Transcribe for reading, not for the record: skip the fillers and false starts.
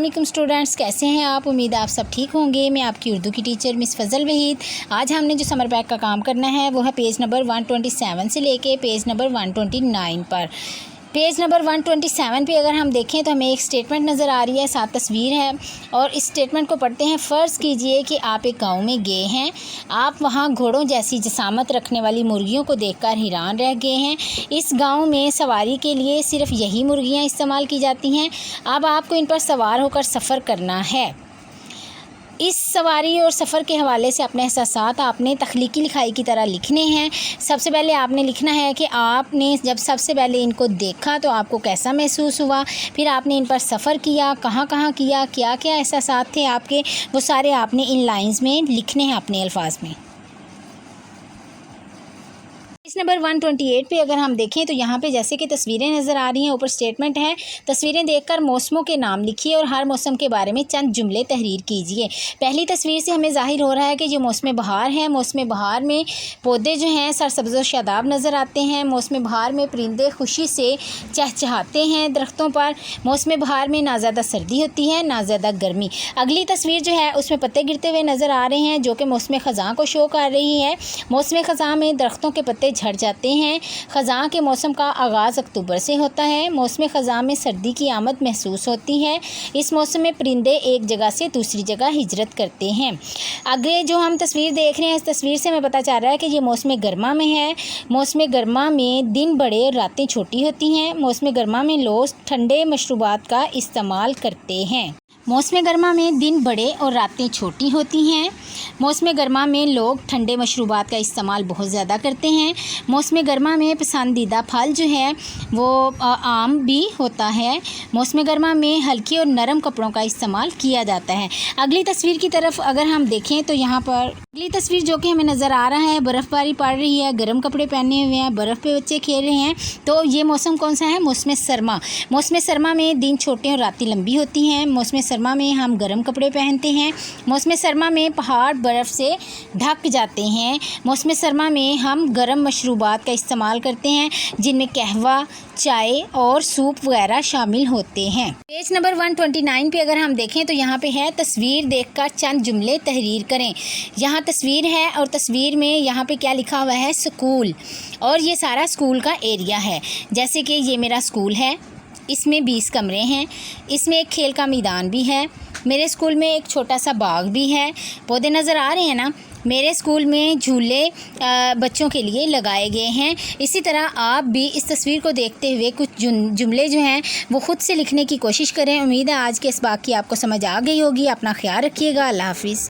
वालेकुम स्टूडेंट्स, कैसे हैं आप। उम्मीद है आप सब ठीक होंगे। मैं आपकी उर्दू की टीचर मिस फ़ज़ल वहीद। आज हमने जो समर पैक का काम करना है वो है पेज नंबर 127 से लेके पेज नंबर 129 पर। पेज नंबर 127 पे अगर हम देखें तो हमें एक स्टेटमेंट नज़र आ रही है, साथ तस्वीर है और इस स्टेटमेंट को पढ़ते हैं। फ़र्ज़ कीजिए कि आप एक गांव में गए हैं। आप वहां घोड़ों जैसी जसामत रखने वाली मुर्गियों को देखकर हैरान रह गए हैं। इस गांव में सवारी के लिए सिर्फ़ यही मुर्गियां इस्तेमाल की जाती हैं। अब आपको इन पर सवार होकर सफ़र करना है। इस सवारी और सफ़र के हवाले से अपने एहसासात आपने तख्लीकी लिखाई की तरह लिखने हैं। सबसे पहले आपने लिखना है कि आपने जब सबसे पहले इनको देखा तो आपको कैसा महसूस हुआ, फिर आपने इन पर सफ़र किया, कहाँ कहाँ किया, क्या क्या एहसासात थे आपके, वो सारे आपने इन लाइंस में लिखने हैं अपने अल्फाज में। पेज नंबर 128 पे अगर हम देखें तो यहाँ पे जैसे कि तस्वीरें नज़र आ रही हैं, ऊपर स्टेटमेंट है। तस्वीरें देखकर मौसमों के नाम लिखिए और हर मौसम के बारे में चंद जुमले तहरीर कीजिए। पहली तस्वीर से हमें ज़ाहिर हो रहा है कि जो मौसम बहार है, मौसम बहार में पौधे जो हैं सरसब्ज़ व शादाब नज़र आते हैं। मौसम बहार में परिंदे खुशी से चहचहाते हैं दरख्तों पर। मौसम बहार में ना ज़्यादा सर्दी होती है ना ज़्यादा गर्मी। अगली तस्वीर जो है उसमें पत्ते गिरते हुए नज़र आ रहे हैं जो कि मौसम ख़ज़ां को शो कर रही है। मौसम ख़ज़ां में दरख्तों के पत्ते झड़ जाते हैं। ख़ज़ां के मौसम का आगाज़ अक्टूबर से होता है। मौसम ख़ज़ां में सर्दी की आमद महसूस होती है। इस मौसम में परिंदे एक जगह से दूसरी जगह हिजरत करते हैं। आगे जो हम तस्वीर देख रहे हैं, इस तस्वीर से हमें पता चल रहा है कि ये मौसम गर्मा में है। मौसम गर्मा में दिन बड़े और रातें छोटी होती हैं। मौसम गर्मा में लोग ठंडे मशरूबात का इस्तेमाल करते हैं। मौसम गर्मा में दिन बड़े और रातें छोटी होती हैं। मौसम गर्मा में लोग ठंडे मशरूबात का इस्तेमाल बहुत ज़्यादा करते हैं। मौसम गर्मा में पसंदीदा फल जो है वो आम भी होता है। मौसम गर्मा में हल्के और नरम कपड़ों का इस्तेमाल किया जाता है। अगली तस्वीर की तरफ अगर हम देखें तो यहाँ पर अगली तस्वीर जो कि हमें नज़र आ रहा है, बर्फ़बारी पड़ रही है, गर्म कपड़े पहने हुए हैं, बर्फ़ पे बच्चे खेल रहे हैं। तो ये मौसम कौन सा है? मौसम सरमा। मौसम सरमा में दिन छोटे और रातें लंबी होती हैं। मौसम सरमा में हम गर्म कपड़े पहनते हैं। मौसम सरमा में पहाड़ बर्फ़ से ढक जाते हैं। मौसम सरमा में हम गर्म मशरूबात का इस्तेमाल करते हैं जिनमें कहवा, चाय और सूप वगैरह शामिल होते हैं। पेज नंबर 129 पे अगर हम देखें तो यहाँ पे है तस्वीर देखकर चंद जुमले तहरीर करें। यहाँ तस्वीर है और तस्वीर में यहाँ पे क्या लिखा हुआ है? स्कूल। और ये सारा स्कूल का एरिया है। जैसे कि ये मेरा स्कूल है, इसमें 20 कमरे हैं। इसमें एक खेल का मैदान भी है। मेरे स्कूल में एक छोटा सा बाग भी है। पौधे नज़र आ रहे हैं ना। मेरे स्कूल में झूले बच्चों के लिए लगाए गए हैं। इसी तरह आप भी इस तस्वीर को देखते हुए कुछ जुमले जो हैं वो ख़ुद से लिखने की कोशिश करें। उम्मीद है आज के इस बात की आपको समझ आ गई होगी। अपना ख्याल रखिएगा। अल्लाह हाफ़िज़।